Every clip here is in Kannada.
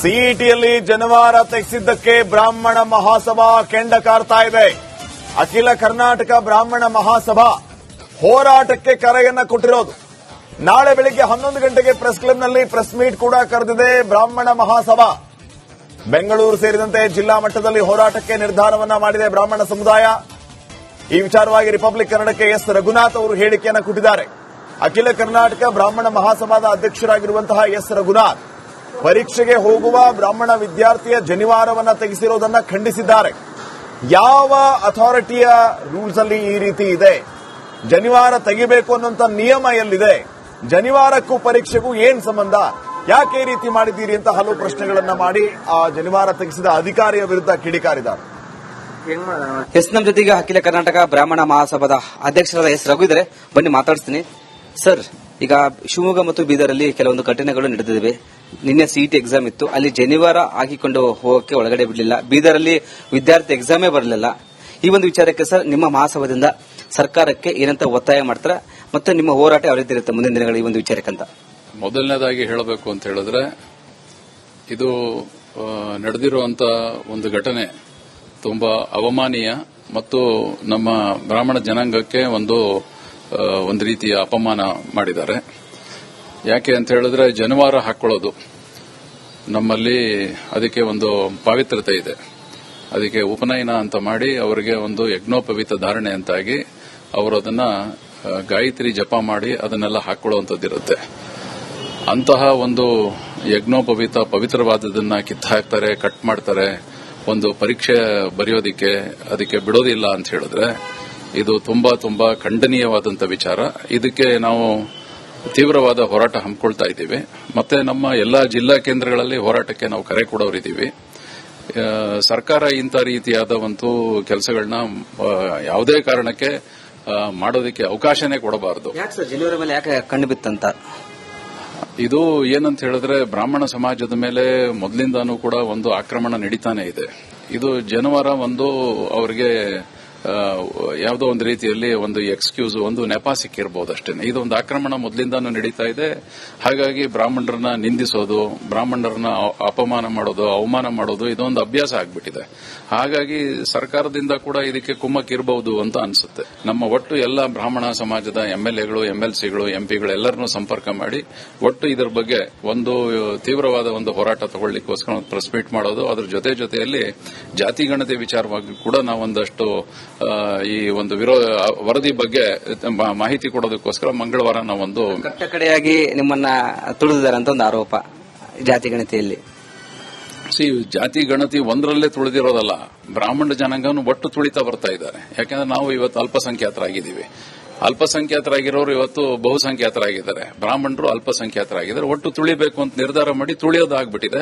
ಸಿಇಟಿಯಲ್ಲಿ ಜನವಾರ ತೆಗೆಸಿದ್ದಕ್ಕೆ ಬ್ರಾಹ್ಮಣ ಮಹಾಸಭಾ ಕೆಂಡ ಕಾರ್ತಾ ಇದೆ. ಅಖಿಲ ಕರ್ನಾಟಕ ಬ್ರಾಹ್ಮಣ ಮಹಾಸಭಾ ಹೋರಾಟಕ್ಕೆ ಕರೆಯನ್ನ ಕೊಟ್ಟಿರೋದು. ನಾಳೆ ಬೆಳಿಗ್ಗೆ 11 ಗಂಟೆಗೆ ಪ್ರೆಸ್ ಕ್ಲಬ್ನಲ್ಲಿ ಪ್ರೆಸ್ ಮೀಟ್ ಕೂಡ ಕರೆದಿದೆ ಬ್ರಾಹ್ಮಣ ಮಹಾಸಭಾ. ಬೆಂಗಳೂರು ಸೇರಿದಂತೆ ಜಿಲ್ಲಾ ಮಟ್ಟದಲ್ಲಿ ಹೋರಾಟಕ್ಕೆ ನಿರ್ಧಾರವನ್ನ ಮಾಡಿದೆ ಬ್ರಾಹ್ಮಣ ಸಮುದಾಯ. ಈ ವಿಚಾರವಾಗಿ ರಿಪಬ್ಲಿಕ್ ಕನ್ನಡಕ್ಕೆ ಎಸ್ ರಘುನಾಥ್ ಅವರು ಹೇಳಿಕೆಯನ್ನು ಕೊಟ್ಟಿದ್ದಾರೆ. ಅಖಿಲ ಕರ್ನಾಟಕ ಬ್ರಾಹ್ಮಣ ಮಹಾಸಭಾದ ಅಧ್ಯಕ್ಷರಾಗಿರುವಂತಹ ಎಸ್ ರಘುನಾಥ್ ಪರೀಕ್ಷೆಗೆ ಹೋಗುವ ಬ್ರಾಹ್ಮಣ ವಿದ್ಯಾರ್ಥಿಯ ಜನಿವಾರವನ್ನ ತೆಗೆಸಿರೋದನ್ನ ಖಂಡಿಸಿದ್ದಾರೆ. ಯಾವ ಅಥಾರಿಟಿಯ ರೂಲ್ಸ್ ಅಲ್ಲಿ ಈ ರೀತಿ ಇದೆ? ಜನಿವಾರ ತೆಗಿಬೇಕು ಅನ್ನುವಂತ ನಿಯಮ ಎಲ್ಲಿದೆ? ಜನಿವಾರಕ್ಕೂ ಪರೀಕ್ಷೆಗೂ ಏನ್ ಸಂಬಂಧ? ಯಾಕೆ ಈ ರೀತಿ ಮಾಡಿದ್ದೀರಿ ಅಂತ ಹಲವು ಪ್ರಶ್ನೆಗಳನ್ನ ಮಾಡಿ ಆ ಜನಿವಾರ ತೆಗೆಸಿದ ಅಧಿಕಾರಿಯ ವಿರುದ್ಧ ಕಿಡಿಕಾರಿದ್ದಾರೆ. ನಮ್ಮ ಜೊತೆಗೆ ಅಖಿಲ ಕರ್ನಾಟಕ ಬ್ರಾಹ್ಮಣ ಮಹಾಸಭಾದ ಅಧ್ಯಕ್ಷರಾದ ಎಸ್ ರಘು ಇದ್ದಾರೆ. ಬನ್ನಿ ಮಾತಾಡ್ತೀನಿ. ಸರ್, ಈಗ ಶಿವಮೊಗ್ಗ ಮತ್ತು ಬೀದರಲ್ಲಿ ಕೆಲವೊಂದು ಘಟನೆಗಳು ನಡೆದಿವೆ. ನಿನ್ನೆ ಸಿಇಟಿ ಎಕ್ಸಾಮ್ ಇತ್ತು, ಅಲ್ಲಿ ಜನಿವಾರ ಹಾಕಿಕೊಂಡು ಹೋಗಕ್ಕೆ ಒಳಗಡೆ ಬಿಡಲಿಲ್ಲ. ಬೀದರಲ್ಲಿ ವಿದ್ಯಾರ್ಥಿ ಎಕ್ಸಾಮೇ ಬರಲಿಲ್ಲ. ಈ ಒಂದು ವಿಚಾರಕ್ಕೆ ಸರ್ ನಿಮ್ಮ ಮಹಾಸಭಾದಿಂದ ಸರ್ಕಾರಕ್ಕೆ ಏನಂತ ಒತ್ತಾಯ ಮಾಡ್ತಾರೆ ಮತ್ತೆ ನಿಮ್ಮ ಹೋರಾಟ ಯಾವ ರೀತಿ ಇರುತ್ತೆ ಮುಂದಿನ ದಿನಗಳ ಈ ಒಂದು ವಿಚಾರಕ್ಕಂತ? ಮೊದಲನೇದಾಗಿ ಹೇಳಬೇಕು ಅಂತ ಹೇಳಿದ್ರೆ, ಇದು ನಡೆದಿರುವಂತ ಒಂದು ಘಟನೆ ತುಂಬಾ ಅವಮಾನೀಯ ಮತ್ತು ನಮ್ಮ ಬ್ರಾಹ್ಮಣ ಜನಾಂಗಕ್ಕೆ ಒಂದು ರೀತಿಯ ಅಪಮಾನ ಮಾಡಿದ್ದಾರೆ. ಯಾಕೆ ಅಂತ ಹೇಳಿದ್ರೆ, ಜನಿವಾರ ಹಾಕೊಳ್ಳೋದು ನಮ್ಮಲ್ಲಿ ಅದಕ್ಕೆ ಒಂದು ಪಾವಿತ್ರತೆ ಇದೆ. ಅದಕ್ಕೆ ಉಪನಯನ ಅಂತ ಮಾಡಿ ಅವರಿಗೆ ಒಂದು ಯಜ್ಞೋಪವೀತ ಧಾರಣೆ ಅಂತಾಗಿ ಅವರು ಅದನ್ನ ಗಾಯತ್ರಿ ಜಪ ಮಾಡಿ ಅದನ್ನೆಲ್ಲ ಹಾಕೊಳ್ಳುವಂತದ್ದಿರುತ್ತೆ. ಅಂತಹ ಒಂದು ಯಜ್ಞೋಪವೀತ ಪವಿತ್ರವಾದದನ್ನ ಕಿತ್ತಾಕ್ತಾರೆ, ಕಟ್ ಮಾಡ್ತಾರೆ. ಒಂದು ಪರೀಕ್ಷೆ ಬರೆಯೋದಿಕ್ಕೆ ಅದಕ್ಕೆ ಬಿಡೋದಿಲ್ಲ ಅಂತ ಹೇಳಿದ್ರೆ ಇದು ತುಂಬಾ ತುಂಬಾ ಖಂಡನೀಯವಾದಂತ ವಿಚಾರ. ಇದಕ್ಕೆ ನಾವು ತೀವ್ರವಾದ ಹೋರಾಟ ಹಮ್ಮಿಕೊಳ್ತಾ ಇದ್ದೀವಿ. ಮತ್ತೆ ನಮ್ಮ ಎಲ್ಲಾ ಜಿಲ್ಲಾ ಕೇಂದ್ರಗಳಲ್ಲಿ ಹೋರಾಟಕ್ಕೆ ನಾವು ಕರೆ ಕೊಡೋರಿದ್ದೀವಿ. ಸರ್ಕಾರ ಇಂಥ ರೀತಿಯಾದ ಒಂದು ಕೆಲಸಗಳನ್ನ ಯಾವುದೇ ಕಾರಣಕ್ಕೆ ಮಾಡೋದಕ್ಕೆ ಅವಕಾಶನೇ ಕೊಡಬಾರದು. ಜನಿವಾರ ಮೇಲೆ ಯಾಕೆ ಕಣ್ಣು ಬಿತ್ತಂತ? ಇದು ಏನಂತ ಹೇಳಿದ್ರೆ, ಬ್ರಾಹ್ಮಣ ಸಮಾಜದ ಮೇಲೆ ಮೊದಲಿಂದಾನೂ ಕೂಡ ಒಂದು ಆಕ್ರಮಣ ನಡೀತಾನೆ ಇದೆ. ಇದು ಜನಿವಾರ ಅವರಿಗೆ ಯಾವುದೋ ಒಂದು ರೀತಿಯಲ್ಲಿ ಒಂದು ಎಕ್ಸ್ಕ್ಯೂಸ್, ಒಂದು ನೆಪ ಸಿಕ್ಕಿರಬಹುದು ಅಷ್ಟೇ. ಇದೊಂದು ಆಕ್ರಮಣ ಮೊದಲಿಂದಾನು ನಡೀತಾ ಇದೆ. ಹಾಗಾಗಿ ಬ್ರಾಹ್ಮಣರನ್ನ ನಿಂದಿಸೋದು, ಬ್ರಾಹ್ಮಣರನ್ನ ಅಪಮಾನ ಮಾಡೋದು, ಅವಮಾನ ಮಾಡೋದು ಇದೊಂದು ಅಭ್ಯಾಸ ಆಗ್ಬಿಟ್ಟಿದೆ. ಹಾಗಾಗಿ ಸರ್ಕಾರದಿಂದ ಕೂಡ ಇದಕ್ಕೆ ಕುಮ್ಮಕ್ಕಿರಬಹುದು ಅಂತ ಅನ್ಸುತ್ತೆ. ನಮ್ಮ ಒಟ್ಟು ಎಲ್ಲ ಬ್ರಾಹ್ಮಣ ಸಮಾಜದ ಎಂಎಲ್ಎಗಳು, ಎಂಎಲ್ಸಿಗಳು, ಎಂಪಿಗಳು ಎಲ್ಲರನ್ನೂ ಸಂಪರ್ಕ ಮಾಡಿ ಒಟ್ಟು ಇದರ ಬಗ್ಗೆ ಒಂದು ತೀವ್ರವಾದ ಒಂದು ಹೋರಾಟ ತಗೊಳ್ಳಿಕ್ಕೋಸ್ಕರ ಪ್ರೆಸ್ ಮೀಟ್ ಮಾಡೋದು. ಅದರ ಜೊತೆಯಲ್ಲಿ ಜಾತಿ ಗಣತಿ ವಿಚಾರವಾಗಿ ಕೂಡ ನಾವೊಂದಷ್ಟು ಈ ಒಂದು ವರದಿ ಬಗ್ಗೆ ಮಾಹಿತಿ ಕೊಡೋದಕ್ಕೋಸ್ಕರ ಮಂಗಳವಾರ ನಾವೊಂದು ಕಟ್ಟಕಡೆಯಾಗಿ ನಿಮ್ಮನ್ನ ತುಳಿದಿದ್ದಾರೆ ಅಂತ ಒಂದು ಆರೋಪ ಜಾತಿ ಗಣತಿಯಲ್ಲಿ. ಜಾತಿ ಗಣತಿ ಒಂದರಲ್ಲೇ ತುಳಿದಿರೋದಲ್ಲ, ಬ್ರಾಹ್ಮಣ ಜನಾಂಗವನ್ನು ಒಟ್ಟು ತುಳಿತಾ ಬರ್ತಾ ಇದ್ದಾರೆ. ಯಾಕಂದ್ರೆ ನಾವು ಇವತ್ತು ಅಲ್ಪಸಂಖ್ಯಾತರಾಗಿದ್ದೀವಿ. ಅಲ್ಪಸಂಖ್ಯಾತರಾಗಿರೋರು ಇವತ್ತು ಬಹುಸಂಖ್ಯಾತರಾಗಿದ್ದಾರೆ. ಬ್ರಾಹ್ಮಣರು ಅಲ್ಪಸಂಖ್ಯಾತರಾಗಿದ್ದಾರೆ. ಒಟ್ಟು ತುಳಿಬೇಕು ಅಂತ ನಿರ್ಧಾರ ಮಾಡಿ ತುಳಿಯೋದಾಗ್ಬಿಟ್ಟಿದೆ.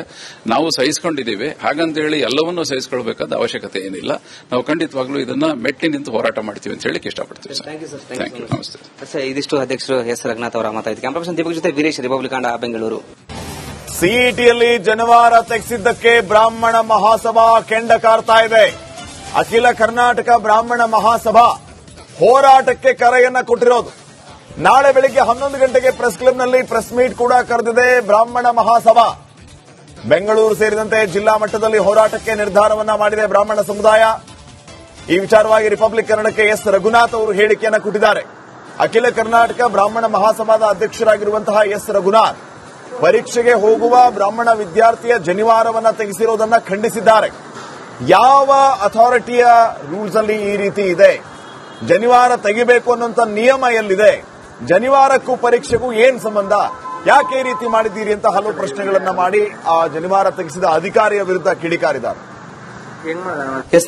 ನಾವು ಸಹಿಸಿಕೊಂಡಿದ್ದೀವಿ. ಹಾಗಂತೇಳಿ ಎಲ್ಲವನ್ನೂ ಸಹಿಸಿಕೊಳ್ಬೇಕಾದ ಅವಶ್ಯಕತೆ ಏನಿಲ್ಲ. ನಾವು ಖಂಡಿತವಾಗ್ಲೂ ಇದನ್ನ ಮೆಟ್ಟಿ ನಿಂತು ಹೋರಾಟ ಮಾಡ್ತೀವಿ ಅಂತ ಹೇಳಿ ಇಷ್ಟಪಡ್ತೀವಿ. ನಮಸ್ತೆ ಸರ್. ಇದಿಷ್ಟು ಅಧ್ಯಕ್ಷರು ಎಸ್ ರಘುನಾಥ್ ಅವರ ಮಾತಾಡಿದ. ಕ್ಯಾಮರಾ ಪರ್ಸನ್ ದೀಪಕ್ ಜೊತೆ ವೀರೇಶ್, ರಿಪಬ್ಲಿಕ್ ಕನ್ನಡ, ಬೆಂಗಳೂರು. ಸಿಇಟಿಯಲ್ಲಿ ಜನವಾರ ತೆಗೆಸಿದ್ದಕ್ಕೆ ಬ್ರಾಹ್ಮಣ ಮಹಾಸಭಾ ಕೆಂಡ ಕಾರ್ತಾ ಇದೆ. ಅಖಿಲ ಕರ್ನಾಟಕ ಬ್ರಾಹ್ಮಣ ಮಹಾಸಭಾ ಹೋರಾಟಕ್ಕೆ ಕರೆಯನ್ನ ಕೊಟ್ಟಿರೋದು. ನಾಳೆ ಬೆಳಿಗ್ಗೆ 11 ಗಂಟೆಗೆ ಪ್ರೆಸ್ ಕ್ಲಬ್ನಲ್ಲಿ ಪ್ರೆಸ್ ಮೀಟ್ ಕೂಡ ಕರೆದಿದೆ ಬ್ರಾಹ್ಮಣ ಮಹಾಸಭಾ. ಬೆಂಗಳೂರು ಸೇರಿದಂತೆ ಜಿಲ್ಲಾ ಮಟ್ಟದಲ್ಲಿ ಹೋರಾಟಕ್ಕೆ ನಿರ್ಧಾರವನ್ನ ಮಾಡಿದೆ ಬ್ರಾಹ್ಮಣ ಸಮುದಾಯ. ಈ ವಿಚಾರವಾಗಿ ರಿಪಬ್ಲಿಕ್ ಕನ್ನಡಕ್ಕೆ ಎಸ್ ರಘುನಾಥ್ ಅವರು ಹೇಳಿಕೆಯನ್ನು ಕೊಟ್ಟಿದ್ದಾರೆ. ಅಖಿಲ ಕರ್ನಾಟಕ ಬ್ರಾಹ್ಮಣ ಮಹಾಸಭಾದ ಅಧ್ಯಕ್ಷರಾಗಿರುವಂತಹ ಎಸ್ ರಘುನಾಥ್ ಪರೀಕ್ಷೆಗೆ ಹೋಗುವ ಬ್ರಾಹ್ಮಣ ವಿದ್ಯಾರ್ಥಿಯ ಜನಿವಾರವನ್ನ ತೆಗೆಸಿರೋದನ್ನ ಖಂಡಿಸಿದ್ದಾರೆ. ಯಾವ ಅಥಾರಿಟಿಯ ರೂಲ್ಸ್ ಅಲ್ಲಿ ಈ ರೀತಿ ಇದೆ? ಜನಿವಾರ ತೆಗಿಬೇಕು ಅನ್ನುವಂತ ನಿಯಮ ಎಲ್ಲಿದೆ? ಜನಿವಾರಕ್ಕೂ ಪರೀಕ್ಷೆಗೂ ಏನ್ ಸಂಬಂಧ? ಯಾಕೆ ಈ ರೀತಿ ಮಾಡಿದ್ದೀರಿ ಅಂತ ಹಲವು ಪ್ರಶ್ನೆಗಳನ್ನ ಮಾಡಿ ಆ ಜನಿವಾರ ತೆಗೆಸಿದ ಅಧಿಕಾರಿಯ ವಿರುದ್ಧ ಕಿಡಿಕಾರಿದ್ದಾರೆ.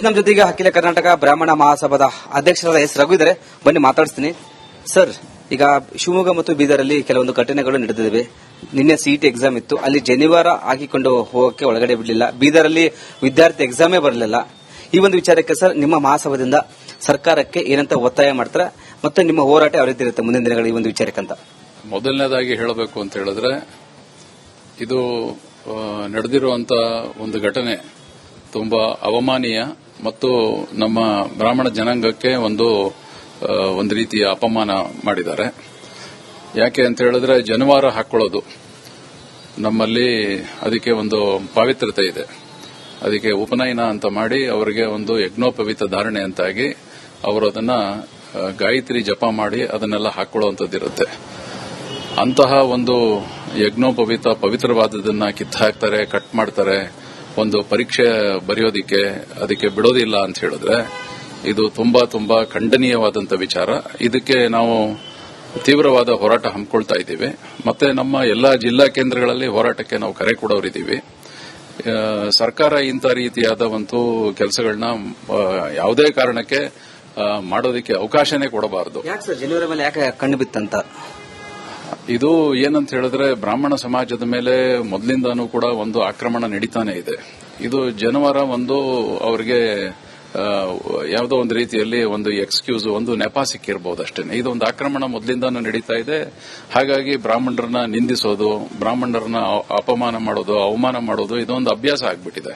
ನಮ್ಮ ಜೊತೆಗೆ ಅಖಿಲ ಕರ್ನಾಟಕ ಬ್ರಾಹ್ಮಣ ಮಹಾಸಭಾದ ಅಧ್ಯಕ್ಷರಾದ ಎಸ್ ರಘು ಇದ್ದಾರೆ. ಬನ್ನಿ ಮಾತಾಡ್ತೀನಿ. ಸರ್, ಈಗ ಶಿವಮೊಗ್ಗ ಮತ್ತು ಬೀದರಲ್ಲಿ ಕೆಲವೊಂದು ಘಟನೆಗಳು ನಡೆದಿವೆ. ನಿನ್ನೆ ಸಿಇಟಿ ಎಕ್ಸಾಮ್ ಇತ್ತು, ಅಲ್ಲಿ ಜನಿವಾರ ಹಾಕಿಕೊಂಡು ಹೋಗಕ್ಕೆ ಒಳಗಡೆ ಬಿಡಲಿಲ್ಲ. ಬೀದರಲ್ಲಿ ವಿದ್ಯಾರ್ಥಿ ಎಕ್ಸಾಮೇ ಬರಲಿಲ್ಲ. ಈ ಒಂದು ವಿಚಾರಕ್ಕೆ ಸರ್ ನಿಮ್ಮ ಮಹಾಸಭಾದಿಂದ ಸರ್ಕಾರಕ್ಕೆ ಏನಂತ ಒತ್ತಾಯ ಮಾಡ್ತಾರೆ ಮತ್ತೆ ನಿಮ್ಮ ಹೋರಾಟ ಯಾವ ರೀತಿ ಇರುತ್ತೆ ಮುಂದಿನ ದಿನಗಳ ಈ ಒಂದು ವಿಚಾರಕ್ಕಂತ? ಮೊದಲನೇದಾಗಿ ಹೇಳಬೇಕು ಅಂತ ಹೇಳಿದ್ರೆ, ಇದು ನಡೆದಿರುವಂತ ಒಂದು ಘಟನೆ ತುಂಬಾ ಅವಮಾನೀಯ ಮತ್ತು ನಮ್ಮ ಬ್ರಾಹ್ಮಣ ಜನಾಂಗಕ್ಕೆ ಒಂದು ರೀತಿಯ ಅಪಮಾನ ಮಾಡಿದ್ದಾರೆ. ಯಾಕೆ ಅಂತ ಹೇಳಿದ್ರೆ, ಜನಿವಾರ ಹಾಕೊಳ್ಳೋದು ನಮ್ಮಲ್ಲಿ ಅದಕ್ಕೆ ಒಂದು ಪಾವಿತ್ರತೆ ಇದೆ. ಅದಕ್ಕೆ ಉಪನಯನ ಅಂತ ಮಾಡಿ ಅವರಿಗೆ ಒಂದು ಯಜ್ಞೋಪವೀತ ಧಾರಣೆ ಅಂತಾಗಿ ಅವರು ಅದನ್ನ ಗಾಯತ್ರಿ ಜಪ ಮಾಡಿ ಅದನ್ನೆಲ್ಲ ಹಾಕೊಳ್ಳುವಂತದ್ದಿರುತ್ತೆ. ಅಂತಹ ಒಂದು ಯಜ್ಞೋಪವೀತ ಪವಿತ್ರವಾದದನ್ನ ಕಿತ್ತಾಕ್ತಾರೆ, ಕಟ್ ಮಾಡ್ತಾರೆ, ಒಂದು ಪರೀಕ್ಷೆ ಬರೆಯೋದಿಕ್ಕೆ ಅದಕ್ಕೆ ಬಿಡೋದಿಲ್ಲ ಅಂತ ಹೇಳಿದ್ರೆ ಇದು ತುಂಬಾ ತುಂಬಾ ಖಂಡನೀಯವಾದಂತ ವಿಚಾರ. ಇದಕ್ಕೆ ನಾವು ತೀವ್ರವಾದ ಹೋರಾಟ ಹಮ್ಮಿಕೊಳ್ತಾ ಇದ್ದೀವಿ. ಮತ್ತೆ ನಮ್ಮ ಎಲ್ಲಾ ಜಿಲ್ಲಾ ಕೇಂದ್ರಗಳಲ್ಲಿ ಹೋರಾಟಕ್ಕೆ ನಾವು ಕರೆ ಕೊಡೋರಿದ್ದೀವಿ. ಸರ್ಕಾರ ಇಂಥ ರೀತಿಯಾದ ಒಂದು ಕೆಲಸಗಳನ್ನ ಯಾವುದೇ ಕಾರಣಕ್ಕೆ ಮಾಡೋದಕ್ಕೆ ಅವಕಾಶನೇ ಕೊಡಬಾರದು. ಯಾಕೆ ಸರ್ ಜನವರ ಮೇಲೆ ಯಾಕೆ ಕಣ್ಣು ಬಿತ್ತಂತ? ಇದು ಏನಂತ ಹೇಳಿದ್ರೆ ಬ್ರಾಹ್ಮಣ ಸಮಾಜದ ಮೇಲೆ ಮೊದಲಿಂದಾನೂ ಕೂಡ ಒಂದು ಆಕ್ರಮಣ ನಡೀತಾನೆ ಇದೆ. ಇದು ಜನವರ ಒಂದು ಅವರಿಗೆ ಯಾವುದೋ ಒಂದು ರೀತಿಯಲ್ಲಿ ಒಂದು ಎಕ್ಸ್ಕ್ಯೂಸ್, ಒಂದು ನೆಪ ಸಿಕ್ಕಿರಬಹುದು ಅಷ್ಟೇ. ಇದೊಂದು ಆಕ್ರಮಣ ಮೊದಲಿಂದಾನು ನಡೀತಾ ಇದೆ. ಹಾಗಾಗಿ ಬ್ರಾಹ್ಮಣರನ್ನ ನಿಂದಿಸೋದು, ಬ್ರಾಹ್ಮಣರನ್ನ ಅಪಮಾನ ಮಾಡೋದು, ಅವಮಾನ ಮಾಡೋದು ಇದೊಂದು ಅಭ್ಯಾಸ ಆಗ್ಬಿಟ್ಟಿದೆ.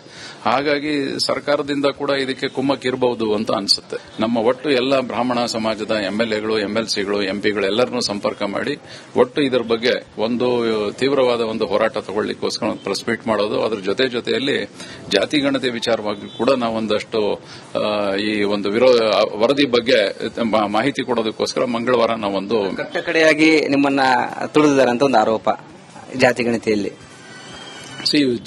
ಹಾಗಾಗಿ ಸರ್ಕಾರದಿಂದ ಕೂಡ ಇದಕ್ಕೆ ಕುಮ್ಮಕ್ಕಿರಬಹುದು ಅಂತ ಅನ್ಸುತ್ತೆ. ನಮ್ಮ ಒಟ್ಟು ಎಲ್ಲ ಬ್ರಾಹ್ಮಣ ಸಮಾಜದ ಎಂಎಲ್ಎಗಳು, ಎಂಎಲ್ಸಿಗಳು, ಎಂಪಿಗಳು ಎಲ್ಲರನ್ನೂ ಸಂಪರ್ಕ ಮಾಡಿ ಒಟ್ಟು ಇದರ ಬಗ್ಗೆ ಒಂದು ತೀವ್ರವಾದ ಒಂದು ಹೋರಾಟ ತಗೊಳ್ಳಿಕ್ಕೋಸ್ಕರ ಪ್ರೆಸ್ ಮೀಟ್ ಮಾಡೋದು, ಅದರ ಜೊತೆಯಲ್ಲಿ ಜಾತಿ ಗಣತಿ ವಿಚಾರವಾಗಿ ಕೂಡ ನಾವೊಂದಷ್ಟು ಈ ಒಂದು ವರದಿ ಬಗ್ಗೆ ಮಾಹಿತಿ ಕೊಡೋದಕ್ಕೋಸ್ಕರ ಮಂಗಳವಾರ ನಾವೊಂದು ಕಟ್ಟಕಡೆಯಾಗಿ ನಿಮ್ಮನ್ನ ತುಳಿದಿದ್ದಾರೆ ಅಂತ ಒಂದು ಆರೋಪ ಜಾತಿ ಗಣತಿಯಲ್ಲಿ.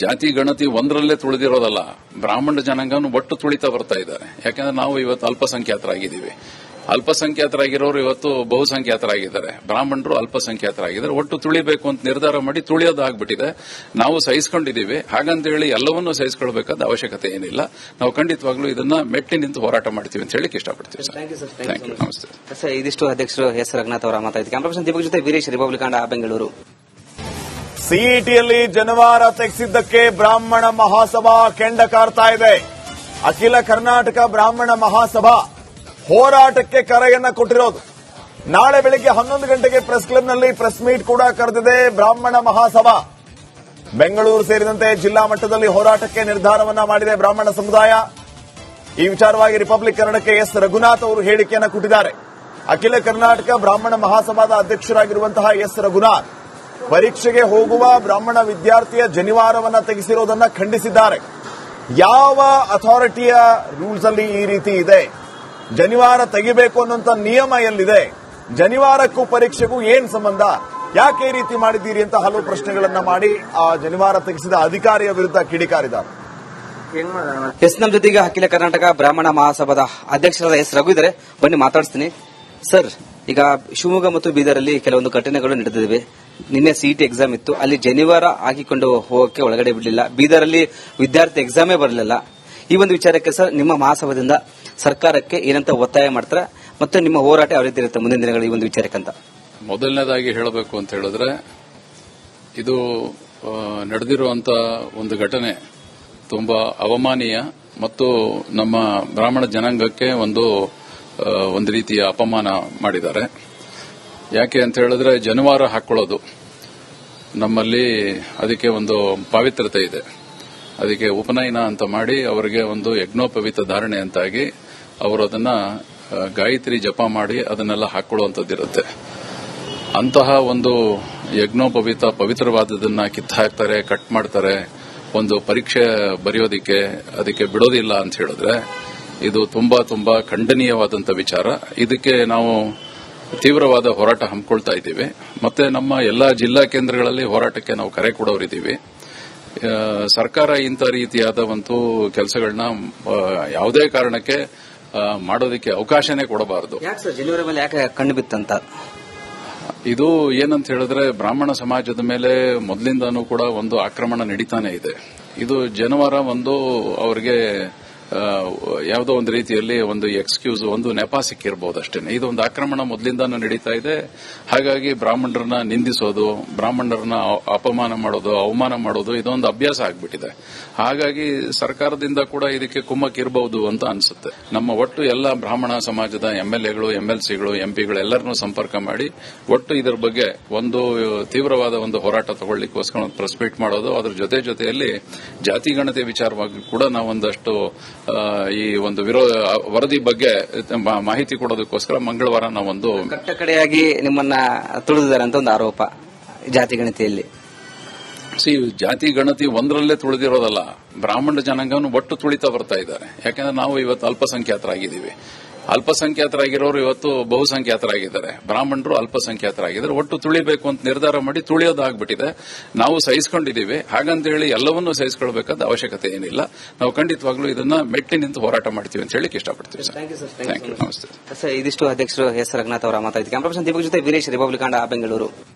ಜಾತಿ ಗಣತಿ ಒಂದರಲ್ಲೇ ತುಳಿದಿರೋದಲ್ಲ, ಬ್ರಾಹ್ಮಣ ಜನಾಂಗವನ್ನು ಒಟ್ಟು ತುಳಿತಾ ಬರ್ತಾ ಇದ್ದಾರೆ. ಯಾಕಂದ್ರೆ ನಾವು ಇವತ್ತು ಅಲ್ಪಸಂಖ್ಯಾತರಾಗಿದ್ದೀವಿ. ಅಲ್ಪಸಂಖ್ಯಾತರಾಗಿರೋರು ಇವತ್ತು ಬಹುಸಂಖ್ಯಾತರಾಗಿದ್ದಾರೆ. ಬ್ರಾಹ್ಮಣರು ಅಲ್ಪಸಂಖ್ಯಾತರಾಗಿದ್ದಾರೆ. ಒಟ್ಟು ತುಳಿಬೇಕು ಅಂತ ನಿರ್ಧಾರ ಮಾಡಿ ತುಳಿಯೋದಾಗ್ಬಿಟ್ಟಿದೆ. ನಾವು ಸಹಿಸಿಕೊಂಡಿದ್ದೀವಿ. ಹಾಗಂತೇಳಿ ಎಲ್ಲವನ್ನೂ ಸಹಿಸಿಕೊಳ್ಬೇಕಾದ ಅವಶ್ಯಕತೆ ಏನಿಲ್ಲ. ನಾವು ಖಂಡಿತವಾಗ್ಲೂ ಇದನ್ನ ಮೆಟ್ಟಿ ನಿಂತು ಹೋರಾಟ ಮಾಡ್ತೀವಿ ಅಂತ ಹೇಳಿ ಇಷ್ಟಪಡ್ತೀವಿ. Thank you. ನಮಸ್ತೆ ಸರ್. ಇದಿಷ್ಟು ಅಧ್ಯಕ್ಷರು ಎಸ್ ರಘುನಾಥ್ ಅವರ ಮಾತಾಡಿದ. ಕ್ಯಾಮರಾ ಪರ್ಸನ್ ದೀಪಕ್ ಜೊತೆ ವೀರೇಶ್, ರಿಪಬ್ಲಿಕ್ ಕನ್ನಡ, ಬೆಂಗಳೂರು. ಸಿಇಟಿಯಲ್ಲಿ ಜನವಾರ ತೆಗೆಸಿದ್ದಕ್ಕೆ ಬ್ರಾಹ್ಮಣ ಮಹಾಸಭಾ ಕೆಂಡ ಕಾರ್ತಾ ಇದೆ. ಅಖಿಲ ಕರ್ನಾಟಕ ಬ್ರಾಹ್ಮಣ ಮಹಾಸಭಾ ಹೋರಾಟಕ್ಕೆ ಕರೆಯನ್ನ ಕೊಟ್ಟಿರೋದು. ನಾಳೆ ಬೆಳಿಗ್ಗೆ 11 ಗಂಟೆಗೆ ಪ್ರೆಸ್ ಕ್ಲಬ್ನಲ್ಲಿ ಪ್ರೆಸ್ ಮೀಟ್ ಕೂಡ ಕರೆದಿದೆ ಬ್ರಾಹ್ಮಣ ಮಹಾಸಭಾ. ಬೆಂಗಳೂರು ಸೇರಿದಂತೆ ಜಿಲ್ಲಾ ಮಟ್ಟದಲ್ಲಿ ಹೋರಾಟಕ್ಕೆ ನಿರ್ಧಾರವನ್ನ ಮಾಡಿದೆ ಬ್ರಾಹ್ಮಣ ಸಮುದಾಯ. ಈ ವಿಚಾರವಾಗಿ ರಿಪಬ್ಲಿಕ್ ಕನ್ನಡಕ್ಕೆ ಎಸ್ ರಘುನಾಥ್ ಅವರು ಹೇಳಿಕೆಯನ್ನು ಕೊಟ್ಟಿದ್ದಾರೆ. ಅಖಿಲ ಕರ್ನಾಟಕ ಬ್ರಾಹ್ಮಣ ಮಹಾಸಭಾದ ಅಧ್ಯಕ್ಷರಾಗಿರುವಂತಹ ಎಸ್ ರಘುನಾಥ್ ಪರೀಕ್ಷೆಗೆ ಹೋಗುವ ಬ್ರಾಹ್ಮಣ ವಿದ್ಯಾರ್ಥಿಯ ಜನಿವಾರವನ್ನ ತೆಗೆಸಿರೋದನ್ನ ಖಂಡಿಸಿದ್ದಾರೆ. ಯಾವ ಅಥಾರಿಟಿಯ ರೂಲ್ಸ್ ಅಲ್ಲಿ ಈ ರೀತಿ ಇದೆ? ಜನಿವಾರ ತೆಗಿಬೇಕು ಅನ್ನುವಂತ ನಿಯಮ ಎಲ್ಲಿದೆ? ಜನಿವಾರಕ್ಕೂ ಪರೀಕ್ಷೆಗೂ ಏನ್ ಸಂಬಂಧ? ಯಾಕೆ ಈ ರೀತಿ ಮಾಡಿದ್ದೀರಿ ಅಂತ ಹಲವು ಪ್ರಶ್ನೆಗಳನ್ನ ಮಾಡಿ ಆ ಜನಿವಾರ ತೆಗೆಸಿದ ಅಧಿಕಾರಿಯ ವಿರುದ್ಧ ಕಿಡಿಕಾರಿದ್ದಾರೆ. ಎಸ್ ನಮ್ಮ ಜೊತೆಗೆ ಅಖಿಲ ಕರ್ನಾಟಕ ಬ್ರಾಹ್ಮಣ ಮಹಾಸಭಾದ ಅಧ್ಯಕ್ಷರಾದ ಎಸ್ ರಘು ಇದ್ದಾರೆ. ಬನ್ನಿ ಮಾತಾಡಿಸ್ತೀನಿ. ಸರ್, ಈಗ ಶಿವಮೊಗ್ಗ ಮತ್ತು ಬೀದರಲ್ಲಿ ಕೆಲವೊಂದು ಘಟನೆಗಳು ನಡೆದಿವೆ. ನಿನ್ನೆ ಸಿಇಟಿ ಎಕ್ಸಾಮ್ ಇತ್ತು. ಅಲ್ಲಿ ಜನಿವಾರ ಹಾಕಿಕೊಂಡು ಹೋಗಕ್ಕೆ ಒಳಗಡೆ ಬಿಡಲಿಲ್ಲ. ಬೀದರಲ್ಲಿ ವಿದ್ಯಾರ್ಥಿ ಎಕ್ಸಾಮೇ ಬರಲಿಲ್ಲ. ಈ ಒಂದು ವಿಚಾರಕ್ಕೆ ಸರ್ ನಿಮ್ಮ ಮಹಾಸಭಾದಿಂದ ಸರ್ಕಾರಕ್ಕೆ ಏನಂತ ಒತ್ತಾಯ ಮಾಡ್ತಾರೆ ಮತ್ತು ನಿಮ್ಮ ಹೋರಾಟ ಯಾವ ರೀತಿ ಇರುತ್ತೆ ಮುಂದಿನ ದಿನಗಳು ಈ ಒಂದು ವಿಚಾರಕ್ಕಂತ? ಮೊದಲನೇದಾಗಿ ಹೇಳಬೇಕು ಅಂತ ಹೇಳಿದ್ರೆ ಇದು ನಡೆದಿರುವಂತ ಒಂದು ಘಟನೆ ತುಂಬಾ ಅವಮಾನೀಯ ಮತ್ತು ನಮ್ಮ ಬ್ರಾಹ್ಮಣ ಜನಾಂಗಕ್ಕೆ ಒಂದು ರೀತಿಯ ಅಪಮಾನ ಮಾಡಿದ್ದಾರೆ. ಯಾಕೆ ಅಂತ ಹೇಳಿದ್ರೆ ಜನಿವಾರ ಹಾಕೊಳ್ಳೋದು ನಮ್ಮಲ್ಲಿ ಅದಕ್ಕೆ ಒಂದು ಪಾವಿತ್ರತೆ ಇದೆ. ಅದಕ್ಕೆ ಉಪನಯನ ಅಂತ ಮಾಡಿ ಅವರಿಗೆ ಒಂದು ಯಜ್ಞೋಪವೀತ ಧಾರಣೆ ಅಂತಾಗಿ ಅವರು ಅದನ್ನ ಗಾಯತ್ರಿ ಜಪ ಮಾಡಿ ಅದನ್ನೆಲ್ಲ ಹಾಕೊಳ್ಳುವಂತದ್ದಿರುತ್ತೆ. ಅಂತಹ ಒಂದು ಯಜ್ಞೋಪವೀತ ಪವಿತ್ರವಾದದನ್ನ ಕಿತ್ತಾಕ್ತಾರೆ, ಕಟ್ ಮಾಡ್ತಾರೆ, ಒಂದು ಪರೀಕ್ಷೆ ಬರೆಯೋದಿಕ್ಕೆ ಅದಕ್ಕೆ ಬಿಡೋದಿಲ್ಲ ಅಂತ ಹೇಳಿದ್ರೆ ಇದು ತುಂಬಾ ತುಂಬಾ ಖಂಡನೀಯವಾದಂತ ವಿಚಾರ. ಇದಕ್ಕೆ ನಾವು ತೀವ್ರವಾದ ಹೋರಾಟ ಹಮ್ಮಿಕೊಳ್ತಾ ಇದ್ದೀವಿ. ಮತ್ತೆ ನಮ್ಮ ಎಲ್ಲಾ ಜಿಲ್ಲಾ ಕೇಂದ್ರಗಳಲ್ಲಿ ಹೋರಾಟಕ್ಕೆ ನಾವು ಕರೆ ಕೊಡೋರಿದ್ದೀವಿ. ಸರ್ಕಾರ ಇಂಥ ರೀತಿಯಾದ ಒಂದು ಕೆಲಸಗಳನ್ನ ಯಾವುದೇ ಕಾರಣಕ್ಕೆ ಮಾಡೋದಕ್ಕೆ ಅವಕಾಶನೇ ಕೊಡಬಾರದು. ಯಾಕೆ ಸರ್ ಜನವರ ಮೇಲೆ ಯಾಕೆ ಕಣ್ಣು ಬಿತ್ತಂತ? ಇದು ಏನಂತ ಹೇಳಿದ್ರೆ ಬ್ರಾಹ್ಮಣ ಸಮಾಜದ ಮೇಲೆ ಮೊದಲಿಂದಾನೂ ಕೂಡ ಒಂದು ಆಕ್ರಮಣ ನಡೀತಾನೆ ಇದೆ. ಇದು ಜನವರ ಒಂದು ಅವರಿಗೆ ಯಾವುದೋ ಒಂದು ರೀತಿಯಲ್ಲಿ ಒಂದು ಎಕ್ಸ್ಕ್ಯೂಸ್, ಒಂದು ನೆಪ ಸಿಕ್ಕಿರಬಹುದು ಅಷ್ಟೇ. ಇದೊಂದು ಆಕ್ರಮಣ ಮೊದಲಿಂದಾನು ನಡೀತಾ ಇದೆ. ಹಾಗಾಗಿ ಬ್ರಾಹ್ಮಣರನ್ನ ನಿಂದಿಸೋದು, ಬ್ರಾಹ್ಮಣರನ್ನ ಅಪಮಾನ ಮಾಡೋದು, ಅವಮಾನ ಮಾಡೋದು ಇದೊಂದು ಅಭ್ಯಾಸ ಆಗ್ಬಿಟ್ಟಿದೆ. ಹಾಗಾಗಿ ಸರ್ಕಾರದಿಂದ ಕೂಡ ಇದಕ್ಕೆ ಕುಮ್ಮಕ್ಕಿರಬಹುದು ಅಂತ ಅನ್ಸುತ್ತೆ. ನಮ್ಮ ಒಟ್ಟು ಎಲ್ಲ ಬ್ರಾಹ್ಮಣ ಸಮಾಜದ ಎಂಎಲ್ಎಗಳು, ಎಂಎಲ್ಸಿಗಳು, ಎಂಪಿಗಳು ಎಲ್ಲರನ್ನೂ ಸಂಪರ್ಕ ಮಾಡಿ ಒಟ್ಟು ಇದರ ಬಗ್ಗೆ ಒಂದು ತೀವ್ರವಾದ ಒಂದು ಹೋರಾಟ ತಗೊಳ್ಳಿಕ್ಕೋಸ್ಕರ ಪ್ರೆಸ್ ಮೀಟ್ ಮಾಡೋದು, ಅದರ ಜೊತೆಯಲ್ಲಿ ಜಾತಿ ಗಣತಿ ವಿಚಾರವಾಗಿ ಕೂಡ ನಾವೊಂದಷ್ಟು ಈ ಒಂದು ವರದಿ ಬಗ್ಗೆ ಮಾಹಿತಿ ಕೊಡೋದಕ್ಕೋಸ್ಕರ ಮಂಗಳವಾರ ನಾವೊಂದು ಕಟ್ಟಕಡೆಯಾಗಿ ನಿಮ್ಮನ್ನ ತುಳಿದಿದ್ದಾರೆ ಅಂತ ಒಂದು ಆರೋಪ ಜಾತಿ ಗಣತಿಯಲ್ಲಿ. ಜಾತಿ ಗಣತಿ ಒಂದರಲ್ಲೇ ತುಳಿದಿರೋದಲ್ಲ, ಬ್ರಾಹ್ಮಣ ಜನಾಂಗವನ್ನು ಒಟ್ಟು ತುಳಿತಾ ಬರ್ತಾ ಇದ್ದಾರೆ. ಯಾಕಂದ್ರೆ ನಾವು ಇವತ್ತು ಅಲ್ಪಸಂಖ್ಯಾತರಾಗಿದ್ದೀವಿ. ಅಲ್ಪಸಂಖ್ಯಾತರಾಗಿರೋರು ಇವತ್ತು ಬಹುಸಂಖ್ಯಾತರಾಗಿದ್ದಾರೆ. ಬ್ರಾಹ್ಮಣರು ಅಲ್ಪಸಂಖ್ಯಾತರಾಗಿದ್ದಾರೆ. ಒಟ್ಟು ತುಳಿಬೇಕು ಅಂತ ನಿರ್ಧಾರ ಮಾಡಿ ತುಳಿಯೋದಾಗ್ಬಿಟ್ಟಿದೆ. ನಾವು ಸಹಿಸಿಕೊಂಡಿದ್ದೀವಿ. ಹಾಗಂತ ಹೇಳಿ ಎಲ್ಲವನ್ನೂ ಸಹಿಸಿಕೊಳ್ಬೇಕಾದ ಅವಶ್ಯಕತೆ ಏನಿಲ್ಲ. ನಾವು ಖಂಡಿತವಾಗ್ಲೂ ಇದನ್ನ ಮೆಟ್ಟಿ ನಿಂತು ಹೋರಾಟ ಮಾಡ್ತೀವಿ ಅಂತ ಹೇಳಿ ಇಷ್ಟಪಡ್ತೀವಿ ಸರ್. Thank you. ನಮಸ್ತೆ ಸರ್. ಇದಿಷ್ಟು ಅಧ್ಯಕ್ಷರು ಎಸ್ ರಘುನಾಥ್ ಅವರ ಮಾತಾಡಿದ. ಕ್ಯಾಮರಾ ಪರ್ಸನ್ ದೀಪಕ್ ಜೊತೆ ವೀರೇಶ್, ರಿಪಬ್ಲಿಕ್ ಕನ್ನಡ, ಬೆಂಗಳೂರು.